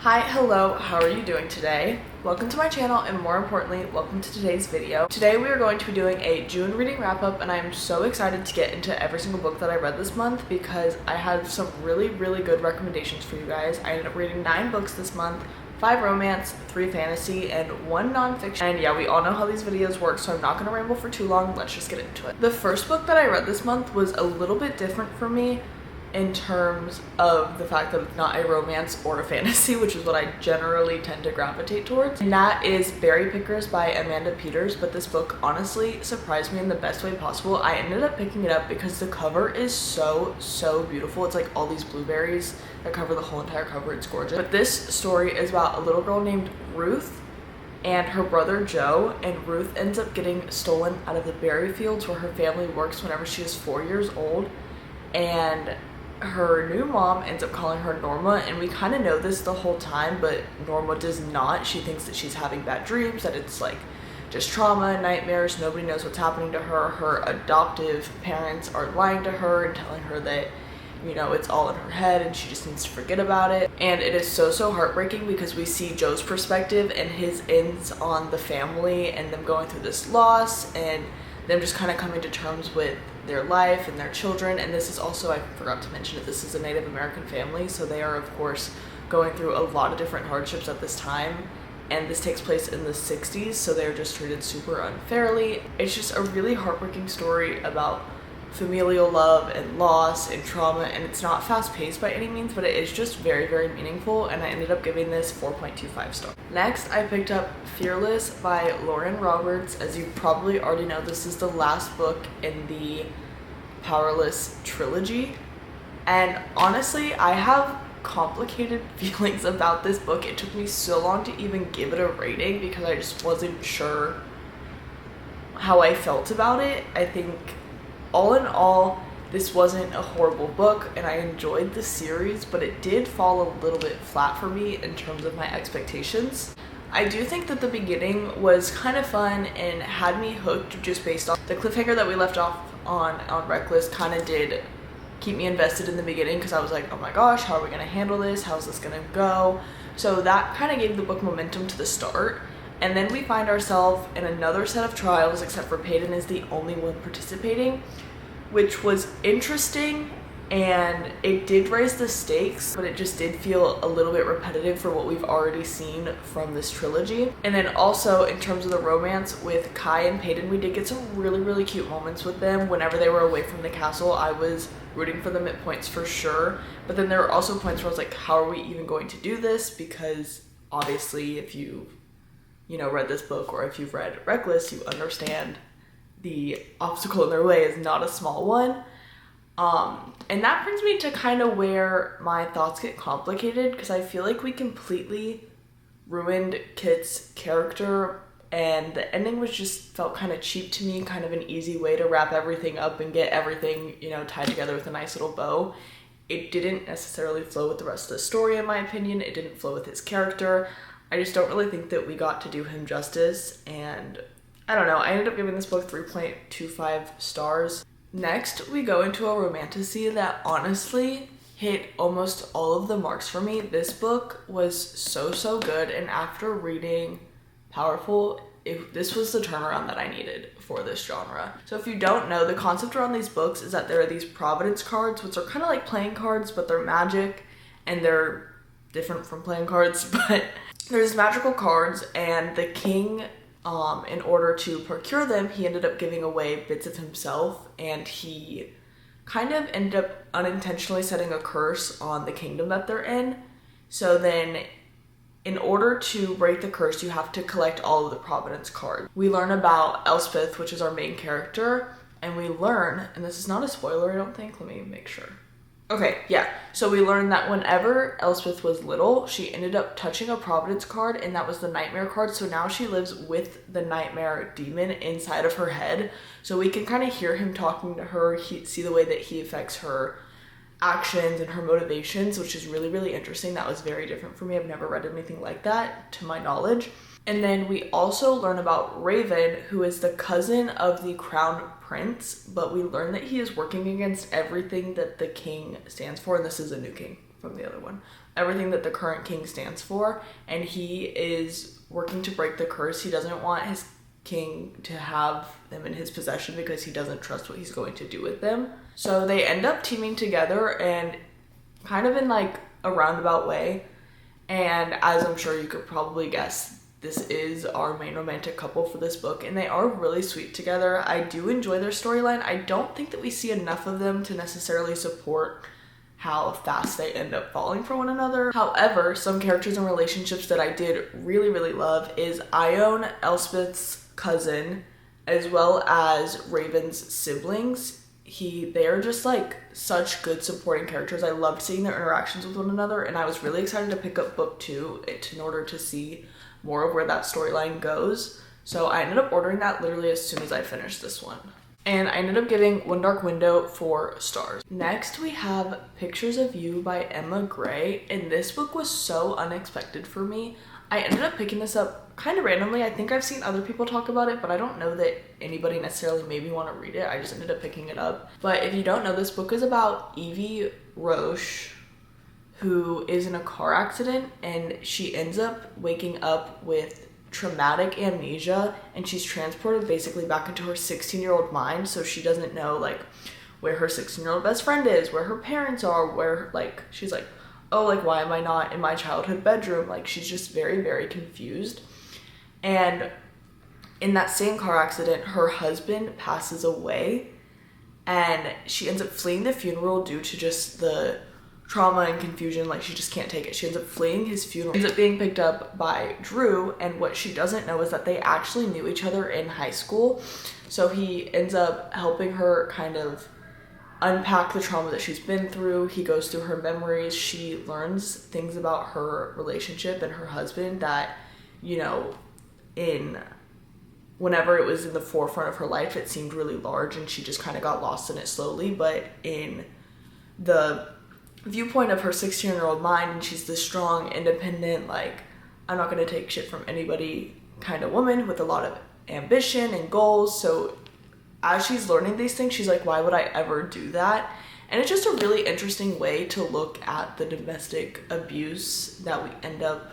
Hi, hello, how are you doing today? Welcome to my channel, and more importantly, welcome to today's video. Today we are going to be doing a June reading wrap-up, and I am so excited to get into every single book that I read this month because I had some really good recommendations for you guys. I ended up reading 9 books this month, 5 romance, 3 fantasy, and 1 nonfiction. And yeah, we all know how these videos work, so I'm not going to ramble for too long. Let's just get into it. The first book that I read this month was a little bit different for me in terms of the fact that it's not a romance or a fantasy, which is what I generally tend to gravitate towards. And that is Berry Pickers by Amanda Peters, but this book honestly surprised me in the best way possible. I ended up picking it up because the cover is so beautiful. It's like all these blueberries that cover the whole entire cover. It's gorgeous. But this story is about a little girl named Ruth and her brother Joe, and Ruth ends up getting stolen out of the berry fields where her family works whenever she is 4 years old, and her new mom ends up calling her Norma, and we kind of know this the whole time, but Norma does not. She thinks that she's having bad dreams, that it's like just trauma, nightmares, nobody knows what's happening to her. Her adoptive parents are lying to her and telling her that, you know, it's all in her head and she just needs to forget about it. And it is so heartbreaking because we see Joe's perspective and his ends on the family and them going through this loss and them just kind of coming to terms with their life and their children. And this is also, I forgot to mention it, this is a Native American family, so they are of course going through a lot of different hardships at this time, and this takes place in the 60s, so they're just treated super unfairly. It's just a really heartbreaking story about familial love and loss and trauma, and it's not fast-paced by any means, but it is just very meaningful, and I ended up giving this 4.25 stars. Next, I picked up Fearless by Lauren Roberts. As you probably already know, this is the last book in the Powerless trilogy, and honestly, I have complicated feelings about this book. It took me so long to even give it a rating because I just wasn't sure how I felt about it. I think all in all, this wasn't a horrible book, and I enjoyed the series, but it did fall a little bit flat for me in terms of my expectations. I do think that the beginning was kind of fun and had me hooked just based on the cliffhanger that we left off on Reckless. Kind of did keep me invested in the beginning because I was like, oh my gosh, how are we going to handle this? How's this going to go? So that kind of gave the book momentum to the start. And then we find ourselves in another set of trials, except for Peyton is the only one participating, which was interesting, and it did raise the stakes, but it just did feel a little bit repetitive for what we've already seen from this trilogy. And then also in terms of the romance with Kai and Peyton, we did get some really cute moments with them. Whenever they were away from the castle, I was rooting for them at points for sure, but then there were also points where I was like, how are we even going to do this? Because obviously if you read this book, or if you've read Reckless, you understand the obstacle in their way is not a small one. And that brings me to kind of where my thoughts get complicated, because I feel like we completely ruined Kit's character, and the ending was just felt kind of cheap to me, kind of an easy way to wrap everything up and get everything, tied together with a nice little bow. It didn't necessarily flow with the rest of the story, in my opinion. It didn't flow with his character. I just don't really think that we got to do him justice, and I don't know, I ended up giving this book 3.25 stars. Next, we go into a romantasy that honestly hit almost all of the marks for me. This book was so good, and after reading Powerful, this was the turnaround that I needed for this genre. So if you don't know, the concept around these books is that there are these Providence cards, which are kind of like playing cards, but they're magic, and they're different from playing cards, but there's magical cards, and the king, in order to procure them, he ended up giving away bits of himself, and he kind of ended up unintentionally setting a curse on the kingdom that they're in. So then, in order to break the curse, you have to collect all of the Providence cards. We learn about Elspeth, which is our main character, and we learn, and this is not a spoiler, I don't think, let me make sure. Okay, yeah, so we learned that whenever Elspeth was little, she ended up touching a Providence card, and that was the Nightmare card, so now she lives with the Nightmare demon inside of her head. So we can kind of hear him talking to her, see the way that he affects her actions and her motivations, which is really interesting. That was very different for me. I've never read anything like that, to my knowledge. And then we also learn about Raven, who is the cousin of the crown prince, but we learn that he is working against everything that the king stands for, and this is a new king from the other one. everything that the current king stands for, and he is working to break the curse. He doesn't want his king to have them in his possession because he doesn't trust what he's going to do with them. So they end up teaming together, and kind of in like a roundabout way, and as I'm sure you could probably guess, this is our main romantic couple for this book, and they are really sweet together. I do enjoy their storyline. I don't think that we see enough of them to necessarily support how fast they end up falling for one another. However, some characters and relationships that I did really, really love is Ione, Elspeth's cousin, as well as Raven's siblings. They are just like such good supporting characters. I loved seeing their interactions with one another, and I was really excited to pick up book 2 in order to see more of where that storyline goes. So I ended up ordering that literally as soon as I finished this one. And I ended up giving One Dark Window 4 stars. Next we have Pictures of You by Emma Gray, and this book was so unexpected for me. I ended up picking this up kind of randomly. I think I've seen other people talk about it, but I don't know that anybody necessarily made me want to read it. I just ended up picking it up. But if you don't know, this book is about Evie Roche, who is in a car accident, and she ends up waking up with traumatic amnesia, and she's transported basically back into her 16-year-old mind. So she doesn't know like where her 16-year-old best friend is, where her parents are, where like she's like, oh, like why am I not in my childhood bedroom? Like she's just very, very confused. And in that same car accident, her husband passes away, and she ends up fleeing the funeral due to just the trauma and confusion. Like she just can't take it. She ends up fleeing his funeral, ends up being picked up by Drew, and what she doesn't know is that they actually knew each other in high school. So he ends up helping her kind of unpack the trauma that she's been through. He goes through her memories. She learns things about her relationship and her husband that, you know, whenever it was in the forefront of her life, it seemed really large, and she just kind of got lost in it slowly. But in the viewpoint of her 16-year-old mind, and she's this strong, independent, like, I'm not going to take shit from anybody kind of woman with a lot of ambition and goals. So as she's learning these things, she's like, why would I ever do that? And it's just a really interesting way to look at the domestic abuse that we end up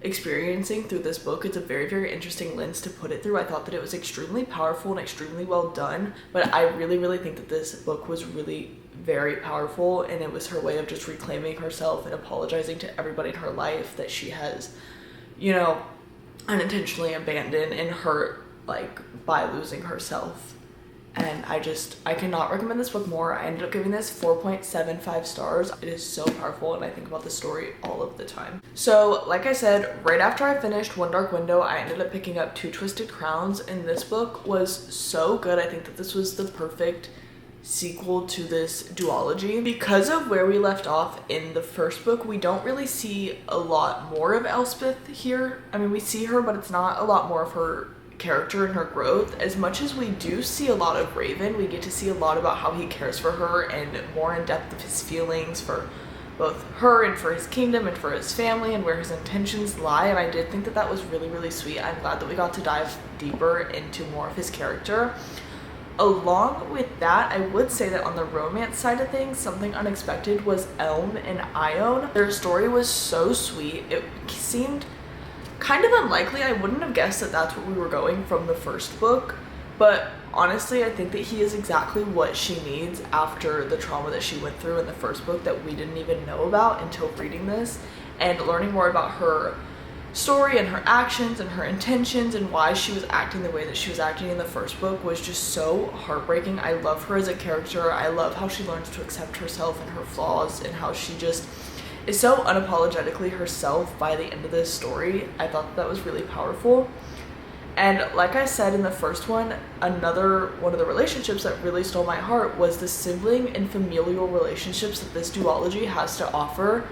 experiencing through this book. It's a very, very interesting lens to put it through. I thought that it was extremely powerful and extremely well done, but I really, really think that this book was really very powerful, and it was her way of just reclaiming herself and apologizing to everybody in her life that she has, you know, unintentionally abandoned and hurt, like, by losing herself. And I cannot recommend this book more. I ended up giving this 4.75 stars. It is so powerful, and I think about the story all of the time. So, like I said, right after I finished One Dark Window, I ended up picking up Two Twisted Crowns, and this book was so good. I think that this was the perfect sequel to this duology. Because of where we left off in the first book, we don't really see a lot more of Elspeth here. I mean, we see her, but it's not a lot more of her character and her growth. As much as we do see a lot of Raven, we get to see a lot about how he cares for her and more in depth of his feelings for both her and for his kingdom and for his family and where his intentions lie. And I did think that that was really, really sweet. I'm glad that we got to dive deeper into more of his character. Along with that, I would say that on the romance side of things, something unexpected was Elm and Ione. Their story was so sweet. It seemed kind of unlikely. I wouldn't have guessed that that's what we were going from the first book, but honestly, I think that he is exactly what she needs after the trauma that she went through in the first book that we didn't even know about until reading this, and learning more about her story and her actions and her intentions and why she was acting the way that she was acting in the first book was just so heartbreaking. I love her as a character. I love how she learns to accept herself and her flaws, and how she just is so unapologetically herself by the end of this story. I thought that was really powerful. And like I said in the first one, another one of the relationships that really stole my heart was the sibling and familial relationships that this duology has to offer.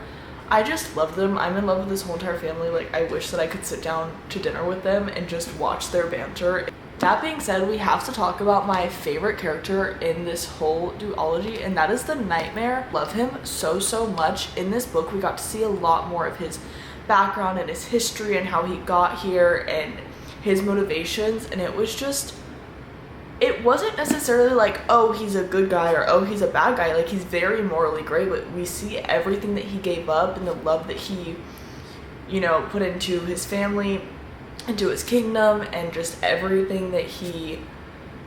I just love them. I'm in love with this whole entire family. Like, I wish that I could sit down to dinner with them and just watch their banter. That being said, we have to talk about my favorite character in this whole duology, and that is the Nightmare. Love him so, so much. In this book, we got to see a lot more of his background and his history and how he got here and his motivations, and it was it wasn't necessarily like, oh, he's a good guy or oh, he's a bad guy. Like, he's very morally gray, but we see everything that he gave up and the love that he, you know, put into his family, into his kingdom, and just everything that he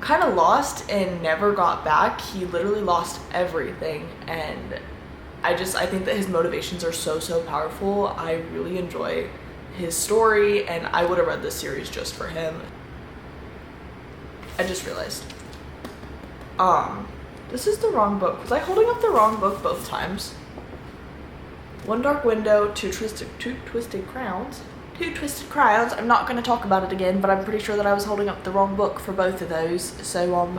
kind of lost and never got back. He literally lost everything, and I think that his motivations are so powerful. I really enjoy his story, and I would have read this series just for him. I just realized. This is the wrong book. Was I holding up the wrong book both times? One Dark Window, Two Twisted Crowns. Two Twisted Crowns. I'm not going to talk about it again, but I'm pretty sure that I was holding up the wrong book for both of those, so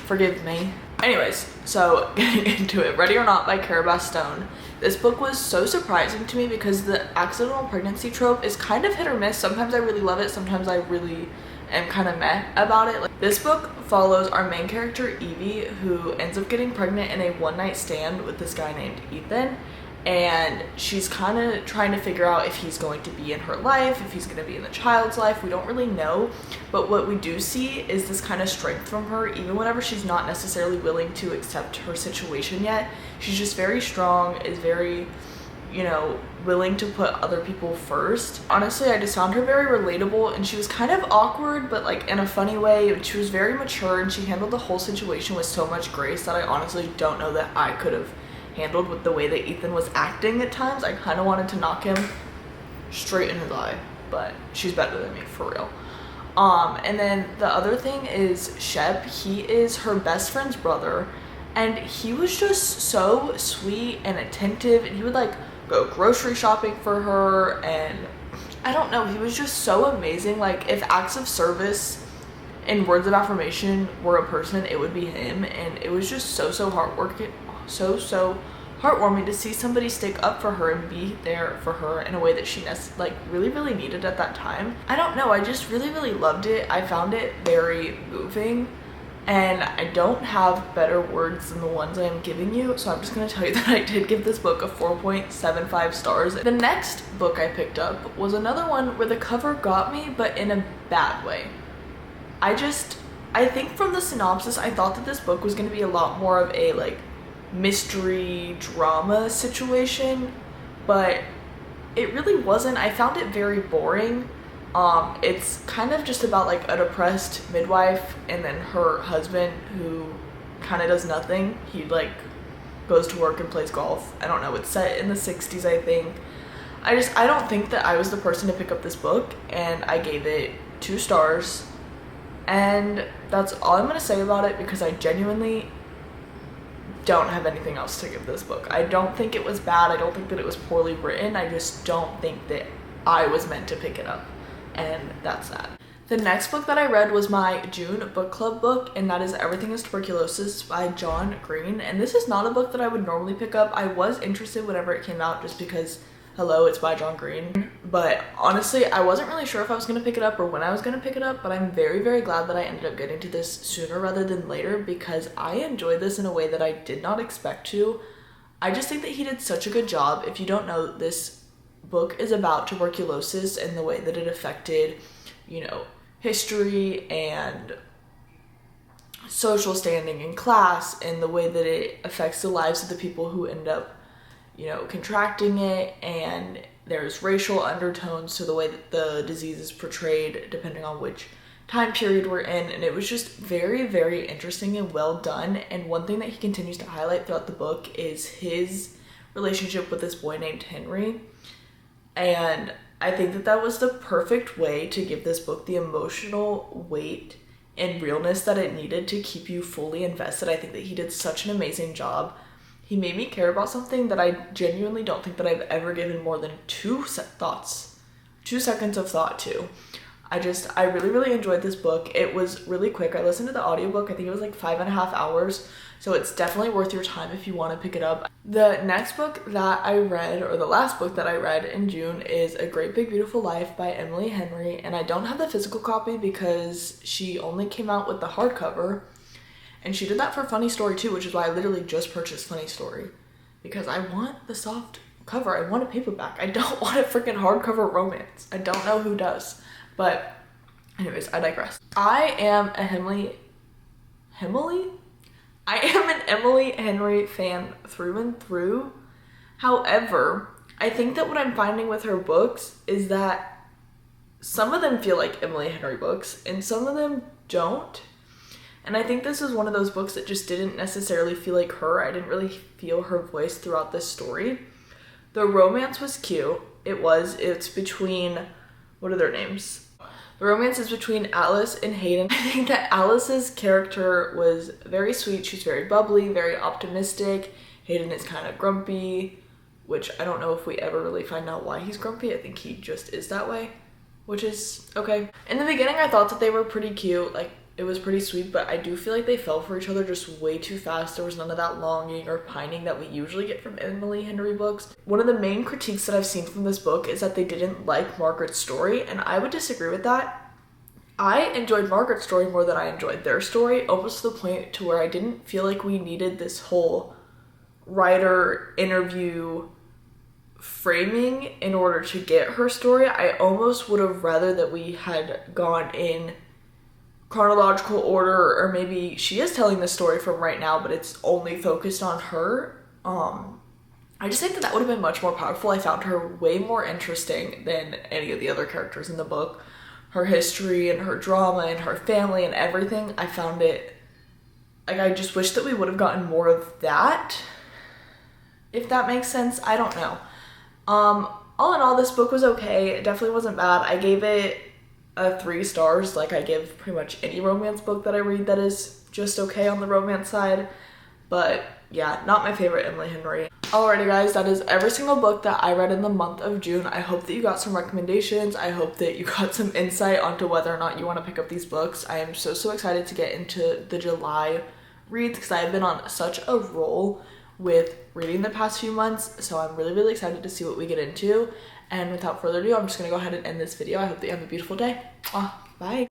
forgive me. Anyways, so getting into it. Ready or Not by Cara Bastone. This book was so surprising to me because the accidental pregnancy trope is kind of hit or miss. Sometimes I really love it, sometimes I really am kind of meh about it. Like, this book follows our main character Evie, who ends up getting pregnant in a one-night stand with this guy named Ethan, and she's kind of trying to figure out if he's going to be in her life, if he's going to be in the child's life. We don't really know, but what we do see is this kind of strength from her, even whenever she's not necessarily willing to accept her situation yet. She's just very strong, is very, you know, willing to put other people first. Honestly, I just found her very relatable, and she was kind of awkward, but like in a funny way. She was very mature, and she handled the whole situation with so much grace that I honestly don't know that I could have handled with the way that Ethan was acting at times. I kind of wanted to knock him straight in his eye, but she's better than me, for real. And then the other thing is Shep. He is her best friend's brother, and he was just so sweet and attentive, and he would like go grocery shopping for her, and I don't know, he was just so amazing. Like, if acts of service and words of affirmation were a person, it would be him. And it was just so heartwarming, so heartwarming to see somebody stick up for her and be there for her in a way that she really needed at that time. I don't know, I just really loved it. I found it very moving, and I don't have better words than the ones I am giving you, so I'm just gonna tell you that I did give this book a 4.75 stars. The next book I picked up was another one where the cover got me, but in a bad way. I think from the synopsis, I thought that this book was gonna be a lot more of a like mystery drama situation, but it really wasn't. I found it very boring. It's kind of just about like a depressed midwife and then her husband who kind of does nothing. He like goes to work and plays golf. I don't know, it's set in the 60s, I think. I don't think that I was the person to pick up this book, and I gave it 2 stars, and that's all I'm gonna say about it because I genuinely don't have anything else to give this book. I don't think it was bad. I don't think that it was poorly written. I just don't think that I was meant to pick it up. And that's that. The next book that I read was my June book club book, and that is Everything is Tuberculosis by John Green. And this is not a book that I would normally pick up. I was interested whenever it came out just because, hello, it's by John Green. But honestly, I wasn't really sure if I was going to pick it up or when I was going to pick it up, but I'm very glad that I ended up getting to this sooner rather than later because I enjoyed this in a way that I did not expect to. I just think that he did such a good job. If you don't know, this book is about tuberculosis and the way that it affected, you know, history and social standing in class, and the way that it affects the lives of the people who end up, you know, contracting it. And there's racial undertones to the way that the disease is portrayed depending on which time period we're in, and it was just very interesting and well done. And one thing that he continues to highlight throughout the book is his relationship with this boy named Henry. And I think that that was the perfect way to give this book the emotional weight and realness that it needed to keep you fully invested. I think that he did such an amazing job. He made me care about something that I genuinely don't think that I've ever given more than 2 seconds of thought to. I really enjoyed this book. It was really quick. I listened to the audiobook. I think it was like 5.5 hours. So it's definitely worth your time if you want to pick it up. The next book that I read, or the last book that I read in June, is A Great Big Beautiful Life by Emily Henry. And I don't have the physical copy because she only came out with the hardcover. And she did that for Funny Story too, which is why I literally just purchased Funny Story. Because I want the soft cover. I want a paperback. I don't want a freaking hardcover romance. I don't know who does. But anyways, I digress. I am a Emily? I am an Emily Henry fan through and through. However, I think that what I'm finding with her books is that some of them feel like Emily Henry books and some of them don't. And I think this is one of those books that just didn't necessarily feel like her. I didn't really feel her voice throughout this story. The romance was cute. It's between, what are their names? The romance is between Alice and Hayden. I think that Alice's character was very sweet. She's very bubbly, very optimistic. Hayden is kind of grumpy, which I don't know if we ever really find out why he's grumpy. I think he just is that way, which is okay. In the beginning, I thought that they were pretty cute. Like, it was pretty sweet, but I do feel like they fell for each other just way too fast. There was none of that longing or pining that we usually get from Emily Henry books. One of the main critiques that I've seen from this book is that they didn't like Margaret's story, and I would disagree with that. I enjoyed Margaret's story more than I enjoyed their story, almost to the point to where I didn't feel like we needed this whole writer interview framing in order to get her story. I almost would have rather that we had gone in chronological order, or maybe she is telling the story from right now but it's only focused on her. I just think that would have been much more powerful. I found her way more interesting than any of the other characters in the book. Her history and her drama and her family and everything, I found it, like, I just wish that we would have gotten more of that, if that makes sense. I don't know. All in all, this book was okay. It definitely wasn't bad. I gave it 3 stars, like I give pretty much any romance book that I read that is just okay on the romance side. But yeah, not my favorite Emily Henry. Alrighty guys, that is every single book that I read in the month of June. I hope that you got some recommendations. I hope that you got some insight onto whether or not you want to pick up these books. I am so excited to get into the July reads because I've been on such a roll with reading the past few months. So I'm really excited to see what we get into. And without further ado, I'm just going to go ahead and end this video. I hope that you have a beautiful day. Bye.